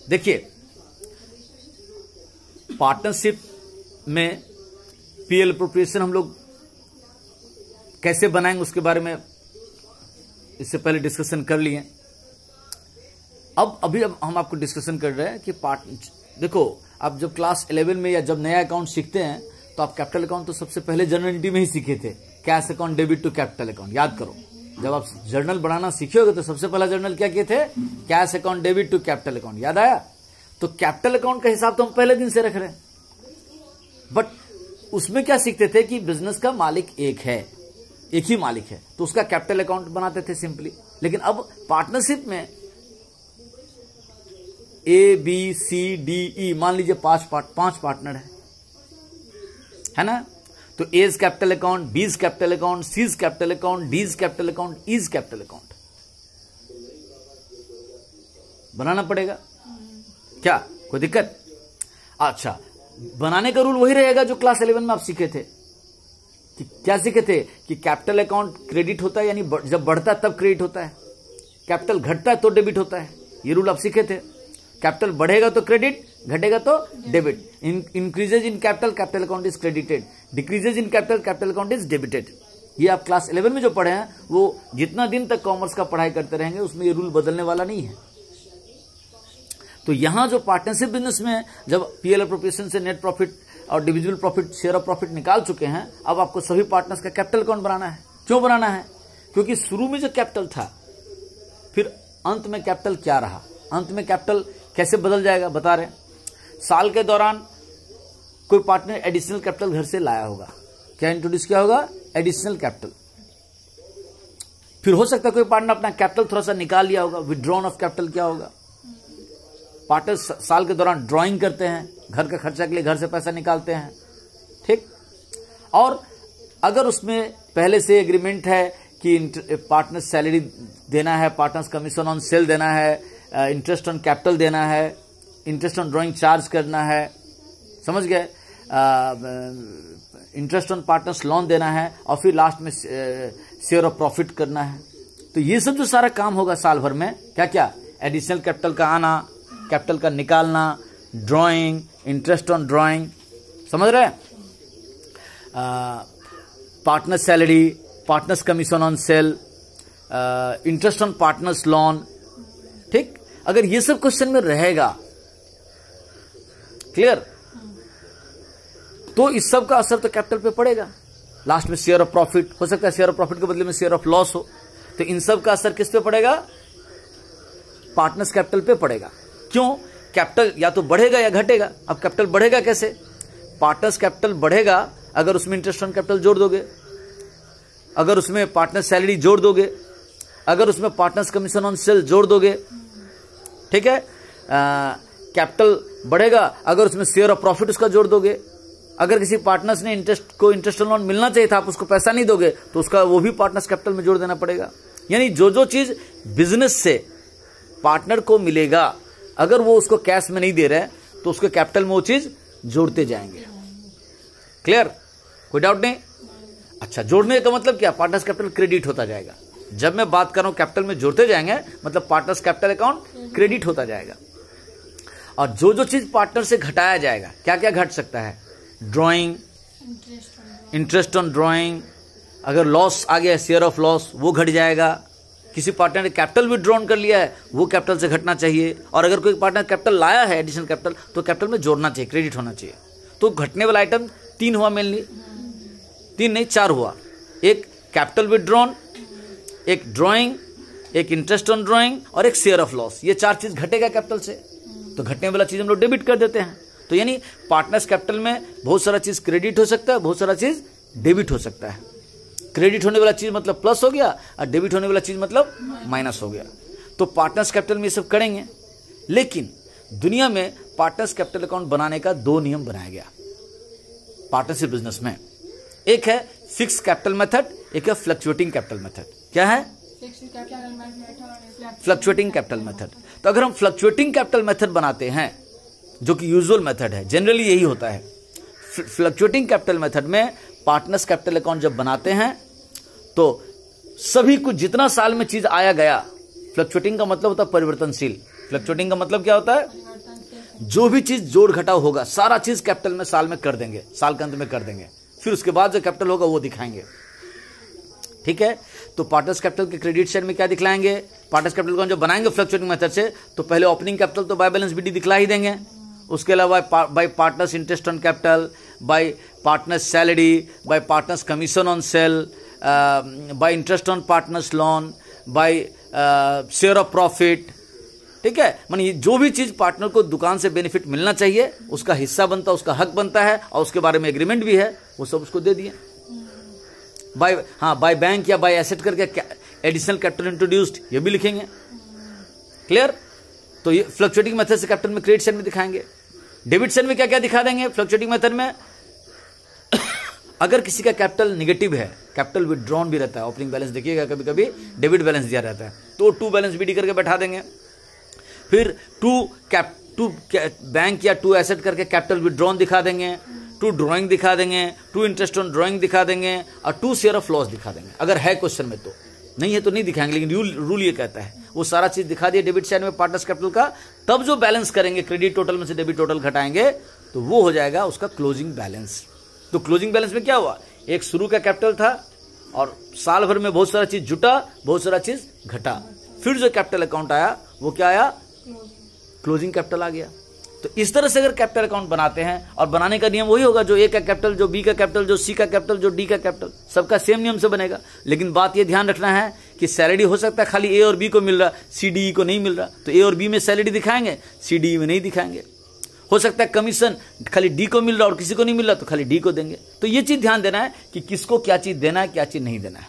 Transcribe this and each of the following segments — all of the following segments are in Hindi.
देखिए, पार्टनरशिप में पीएल एप्रोप्रिएशन हम लोग कैसे बनाएंगे उसके बारे में इससे पहले डिस्कशन कर लिए। अब हम आपको डिस्कशन कर रहे हैं कि देखो, आप जब क्लास 11 में या जब नया अकाउंट सीखते हैं तो आप कैपिटल अकाउंट तो सबसे पहले जर्नल एंट्री में ही सीखे थे, cash account debit to capital account. याद करो, जब आप जर्नल बनाना सीखे होगे तो सबसे पहला जर्नल क्या किए थे? Cash account debit to capital account. याद आया? तो कैपिटल अकाउंट का हिसाब तो हम पहले दिन से रख रहे हैं, बट उसमें क्या सीखते थे कि बिजनेस का मालिक एक ही मालिक है, तो उसका कैपिटल अकाउंट बनाते थे सिंपली। लेकिन अब पार्टनरशिप में ABCDE मान लीजिए 5 पार्टनर है ना? तो A's capital account, B's capital account, C's capital account, D's capital account, E's capital account बनाना पड़ेगा। क्या कोई दिक्कत? अच्छा, बनाने का रूल वही रहेगा जो क्लास 11 में आप सीखे थे। कि क्या सीखे थे? कि कैपिटल अकाउंट क्रेडिट होता है, यानी जब बढ़ता है तब क्रेडिट होता है, कैपिटल घटता है तो डेबिट होता है। ये रूल आप सीखे थे। कैपिटल बढ़ेगा तो क्रेडिट, घटेगा तो debit. Increases in capital, capital account is credited. Decreases in capital, capital account is debited. ये आप क्लास 11 में जो पढ़े हैं वो जितना दिन तक कॉमर्स का पढ़ाई करते रहेंगे उसमें ये रूल बदलने वाला नहीं है। तो यहां जो पार्टनरशिप बिजनेस में जब पीएल एप्रोप्रिएशन से नेट प्रॉफिट और divisible profit, share of profit निकाल चुके हैं, अब आपको सभी पार्टनर्स का कैपिटल अकाउंट बनाना है। क्यों बनाना है? क्योंकि शुरू में जो कैपिटल था, फिर अंत में कैपिटल क्या रहा, अंत में कैपिटल कैसे बदल जाएगा बता रहे। साल के दौरान कोई पार्टनर एडिशनल कैपिटल घर से लाया होगा। क्या इंट्रोड्यूस किया होगा? Additional capital. फिर हो सकता है कोई पार्टनर अपना कैपिटल थोड़ा सा निकाल लिया होगा। विड्रॉन ऑफ कैपिटल क्या होगा? पार्टनर साल के दौरान ड्राइंग करते हैं, घर का खर्चा के लिए घर से पैसा निकालते हैं, ठीक। और अगर उसमें पहले से एग्रीमेंट है कि पार्टनर सैलरी देना है, पार्टनर्स कमीशन ऑन सेल देना है, इंटरेस्ट ऑन कैपिटल देना है, इंटरेस्ट ऑन ड्राइंग चार्ज करना है, समझ गए, इंटरेस्ट ऑन पार्टनर्स लोन देना है, और फिर लास्ट में शेयर ऑफ प्रॉफिट करना है। तो ये सब जो सारा काम होगा साल भर में, क्या क्या? एडिशनल कैपिटल का आना, कैपिटल का निकालना, ड्राइंग, इंटरेस्ट ऑन ड्राइंग, समझ रहे हैं, partner salary, partners commission on cell, interest on partners loan, ठीक। अगर ये सब क्वेश्चन में रहेगा, क्लियर, तो इस सब का असर तो कैपिटल पे पड़ेगा। लास्ट में शेयर ऑफ प्रॉफिट हो सकता है, शेयर ऑफ प्रॉफिट के बदले में शेयर ऑफ लॉस हो, तो इन सब का असर किस पे पड़ेगा? पार्टनर्स कैपिटल पे पड़ेगा। क्यों? कैपिटल या तो बढ़ेगा या घटेगा। अब कैपिटल बढ़ेगा कैसे? पार्टनर्स कैपिटल बढ़ेगा अगर उसमें इंटरेस्ट ऑन कैपिटल जोड़ दोगे, अगर उसमें पार्टनर सैलरी जोड़ दोगे, अगर उसमें पार्टनर्स कमीशन ऑन सेल जोड़ दोगे, ठीक है। कैपिटल बढ़ेगा अगर उसमें शेयर ऑफ प्रॉफिट उसका जोड़ दोगे। अगर किसी पार्टनर्स ने इंटरेस्ट लोन मिलना चाहिए था, आप उसको पैसा नहीं दोगे, तो उसका वो भी पार्टनर्स कैपिटल में जोड़ देना पड़ेगा। यानी जो चीज बिजनेस से पार्टनर को मिलेगा, अगर वो उसको कैश में नहीं दे रहे तो उसके कैपिटल में वो चीज जोड़ते जाएंगे। क्लियर? कोई डाउट नहीं? अच्छा, जोड़ने का मतलब क्या? पार्टनर्स कैपिटल क्रेडिट होता जाएगा। जब मैं बात कर रहा हूं कैपिटल में जोड़ते जाएंगे, मतलब पार्टनर्स कैपिटल अकाउंट क्रेडिट होता जाएगा। और जो चीज पार्टनर से घटाया जाएगा, क्या क्या घट सकता है? ड्राइंग, इंटरेस्ट ऑन ड्राइंग, अगर लॉस आ गया, शेयर ऑफ लॉस, वो घट जाएगा। किसी पार्टनर ने कैपिटल विड्रॉन कर लिया है, वो कैपिटल से घटना चाहिए। और अगर कोई पार्टनर कैपिटल लाया है, एडिशनल कैपिटल, तो कैपिटल में जोड़ना चाहिए, क्रेडिट होना चाहिए। तो घटने वाला आइटम 3 हुआ मेनली, 3 नहीं 4 हुआ। एक कैपिटल विड्रॉन, एक ड्राइंग, एक इंटरेस्ट ऑन ड्राइंग, और एक शेयर ऑफ लॉस। ये 4 चीज घटेगा कैपिटल से, तो घटने वाला चीज हम लोग डेबिट कर देते हैं। तो यानी पार्टनर्स कैपिटल में बहुत सारा चीज क्रेडिट हो सकता है, बहुत सारा चीज डेबिट हो सकता है। क्रेडिट होने वाला चीज मतलब प्लस हो गया, और डेबिट होने वाला चीज मतलब माइनस हो गया। तो पार्टनर्स कैपिटल में ये सब करेंगे। लेकिन दुनिया में पार्टनर्स कैपिटल अकाउंट बनाने का 2 नियम बनाया गया पार्टनरशिप बिजनेस में। एक है फिक्स कैपिटल मेथड, एक है फ्लक्चुएटिंग कैपिटल मेथड। क्या है? Fluctuating capital method. तो अगर हम फ्लक्चुएटिंग कैपिटल मेथड बनाते हैं, जो कि यूजुअल मेथड है, जनरली यही होता है। फ्लक्चुएटिंग कैपिटल मेथड में पार्टनर्स कैपिटल अकाउंट जब बनाते हैं तो सभी कुछ जितना साल में चीज आया गया, फ्लक्चुएटिंग का मतलब होता है परिवर्तनशील। फ्लक्चुएटिंग का मतलब क्या होता है? जो भी चीज जोड़ घटाव होगा सारा चीज कैपिटल में साल में कर देंगे, साल के अंत में कर देंगे, फिर उसके बाद जो कैपिटल होगा वो दिखाएंगे। ठीक है, तो पार्टनर्स कैपिटल के क्रेडिट साइड में क्या दिखलाएंगे, पार्टनर्स कैपिटल को जो बनाएंगे फ्लक्चुएटिंग मेथड से, तो पहले ओपनिंग कैपिटल तो बाय बैलेंस बीडी दिखला ही देंगे, उसके अलावा by partners interest on capital, by partners salary, by partners commission on sale, by interest on partners loan, by share of profit. ठीक है, मानी जो भी चीज पार्टनर को दुकान से बेनिफिट मिलना चाहिए उसका हिस्सा बनता है, उसका हक बनता है और उसके बारे में एग्रीमेंट भी है, वो सब उसको दे दिए। बाय बैंक या बाय एसेट करके एडिशनल कैपिटल इंट्रोड्यूस्ड, ये भी लिखेंगे। क्लियर, तो ये फ्लक्चुएटिंग मेथड से कैपिटल में क्रेडिट साइड में दिखाएंगे। डेबिट साइड में क्या क्या दिखा देंगे फ्लक्चुएटिंग मेथड में, अगर किसी का कैपिटल निगेटिव है, कैपिटल विथड्रॉन भी रहता है, ओपनिंग बैलेंस देखिएगा कभी कभी डेबिट बैलेंस दिया रहता है, तो टू बैलेंस बीडी करके बैठा देंगे। फिर टू बैंक या टू एसेट करके कैपिटल विथड्रॉन दिखा देंगे, टू ड्रॉइंग दिखा देंगे, टू इंटरेस्ट ऑन ड्रॉइंग दिखा देंगे और टू शेयर ऑफ लॉस दिखा देंगे। अगर है क्वेश्चन में, तो नहीं है तो नहीं दिखाएंगे, लेकिन रूल ये कहता है वो सारा चीज दिखा दिया डेबिट साइड में पार्टनर्स कैपिटल का। तब जो बैलेंस करेंगे क्रेडिट टोटल में से डेबिट टोटल घटाएंगे तो वो हो जाएगा उसका क्लोजिंग बैलेंस। तो क्लोजिंग बैलेंस में क्या हुआ, एक शुरू का कैपिटल था और साल भर में बहुत सारा चीज जुटा, बहुत सारा चीज घटा, फिर जो कैपिटल अकाउंट आया वो क्या आया, क्लोजिंग कैपिटल आ गया। तो इस तरह से अगर कैपिटल अकाउंट बनाते हैं, और बनाने का नियम वही होगा जो ए का कैपिटल, जो बी का कैपिटल, जो सी का कैपिटल, जो डी का कैपिटल, सबका सेम नियम से बनेगा। लेकिन बात ये ध्यान रखना है कि सैलरी हो सकता है खाली ए और बी को मिल रहा, सी डी ई को नहीं मिल रहा, तो ए और बी में सैलरी दिखाएंगे, सी डी ई में नहीं दिखाएंगे। हो सकता है कमीशन खाली डी को मिल रहा और किसी को नहीं मिल रहा, तो खाली डी को देंगे। तो ये चीज ध्यान देना है कि किसको क्या चीज देना है, क्या चीज नहीं देना है।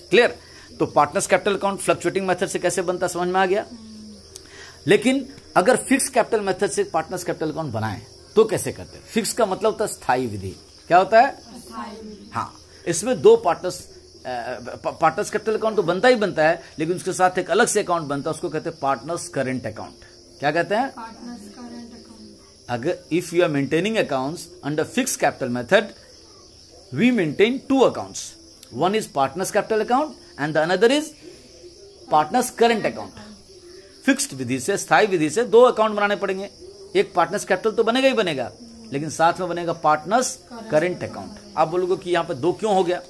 क्लियर, तो partners capital account fluctuating method से कैसे बनता समझ में आ गया। लेकिन अगर फिक्स कैपिटल मेथड से पार्टनर्स कैपिटल अकाउंट बनाएं तो कैसे करते हैं। फिक्स का मतलब होता है स्थायी विधि। क्या होता है, हाँ, इसमें दो पार्टनर्स कैपिटल अकाउंट तो बनता ही बनता है, लेकिन उसके साथ एक अलग से अकाउंट बनता है, उसको कहते हैं पार्टनर्स करेंट अकाउंट। क्या कहते हैं, अगर if you are maintaining accounts under fix capital method, we maintain two accounts, one is partners capital account and the another is partners current account. Fixed विधि से, स्थायी विधि से दो अकाउंट बनाने पड़ेंगे। एक पार्टनर्स कैपिटल तो बनेगा ही बनेगा, लेकिन साथ में बनेगा पार्टनर्स करेंट अकाउंट। आप बोलोगे कि यहां पर दो क्यों हो गया,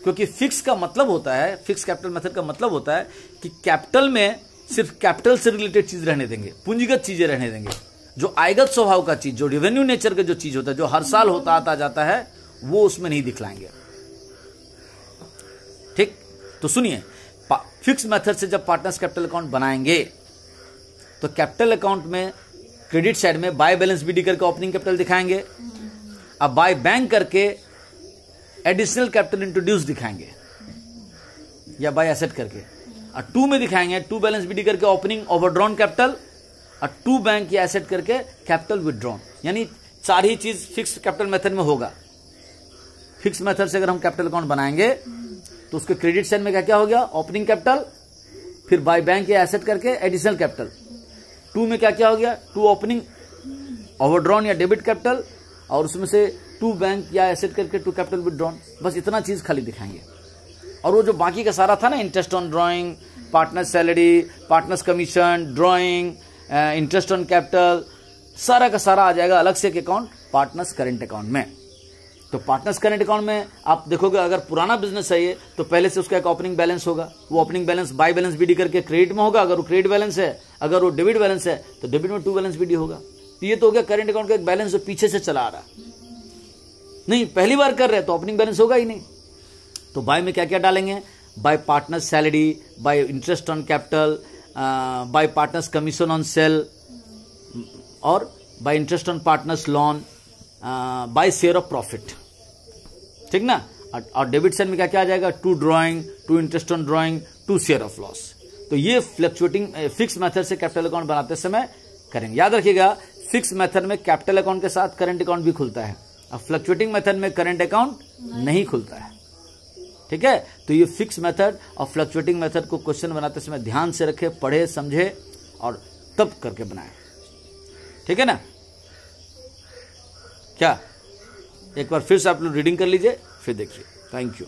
क्योंकि फिक्स का मतलब होता है, फिक्स कैपिटल मेथड का मतलब होता है कि कैपिटल में सिर्फ कैपिटल से रिलेटेड चीज रहने देंगे, पूंजीगत चीजें रहने देंगे। जो आयगत स्वभाव का चीज, जो रेवेन्यू नेचर का जो चीज होता है, जो हर साल होता आता जाता है, वो उसमें नहीं दिखलाएंगे। ठीक, तो सुनिए, फिक्स मेथड से जब पार्टनर्स कैपिटल अकाउंट बनाएंगे तो कैपिटल अकाउंट में क्रेडिट साइड में बाय बैलेंस बीडी करके ओपनिंग कैपिटल दिखाएंगे, अब बाय बैंक करके एडिशनल कैपिटल इंट्रोड्यूस दिखाएंगे, या बाय एसेट करके, और टू में दिखाएंगे टू बैलेंस बीडी करके ओपनिंग ओवरड्रॉन कैपिटल, और टू बैंक या एसेट करके कैपिटल विथड्रॉन। यानी चार ही चीज फिक्स कैपिटल मेथड में होगा। फिक्स मेथड से अगर हम कैपिटल अकाउंट बनाएंगे तो उसके क्रेडिट साइड में क्या क्या हो गया, ओपनिंग कैपिटल, फिर बाय बैंक या एसेट करके एडिशनल कैपिटल। टू में क्या क्या हो गया, टू ओपनिंग ओवरड्रॉन या डेबिट कैपिटल, और उसमें से टू बैंक या एसेट करके टू कैपिटल विथड्रॉन। बस इतना चीज खाली दिखाएंगे, और वो जो बाकी का सारा था ना, interest on drawing, partners salary, partners commission, drawing, interest on capital, सारा का सारा आ जाएगा अलग से एक अकाउंट पार्टनर्स करेंट अकाउंट में। तो पार्टनर्स करेंट अकाउंट में आप देखोगे, अगर पुराना बिजनेस है ये, तो पहले से उसका एक ओपनिंग बैलेंस होगा, वो opening balance by balance BD करके क्रेडिट में होगा। अगर वो क्रेडिट बैलेंस है, अगर वो डेबिट बैलेंस है, तो डेबिट में टू बैलेंस बीडी होगा। तो ये तो हो गया करेंट अकाउंट का एक बैलेंस जो पीछे से चला आ रहा, नहीं पहली बार कर रहे हैं तो ओपनिंग बैलेंस होगा ही नहीं। तो बाय में क्या क्या डालेंगे, by partners salary, by interest on capital, by partners commission on sale, और by interest on partners loan, by share of profit. ठीक ना, और डेबिट साइड में क्या क्या आ जाएगा, to drawing, to interest on drawing, to share of loss. तो ये फ्लक्चुएटिंग फिक्स मेथड से कैपिटल अकाउंट बनाते समय करेंगे। याद रखिएगा, फिक्स मेथड में कैपिटल अकाउंट के साथ करंट अकाउंट भी खुलता है, और फ्लक्चुएटिंग मेथड में करंट अकाउंट नहीं खुलता है। ठीक है, तो ये फिक्स मेथड और फ्लक्चुएटिंग मेथड को क्वेश्चन बनाते समय ध्यान से रखे, पढ़े, समझे और तब करके बनाए। ठीक है ना, क्या एक बार फिर से आप लोग रीडिंग कर लीजिए, फिर देखिए। Thank you.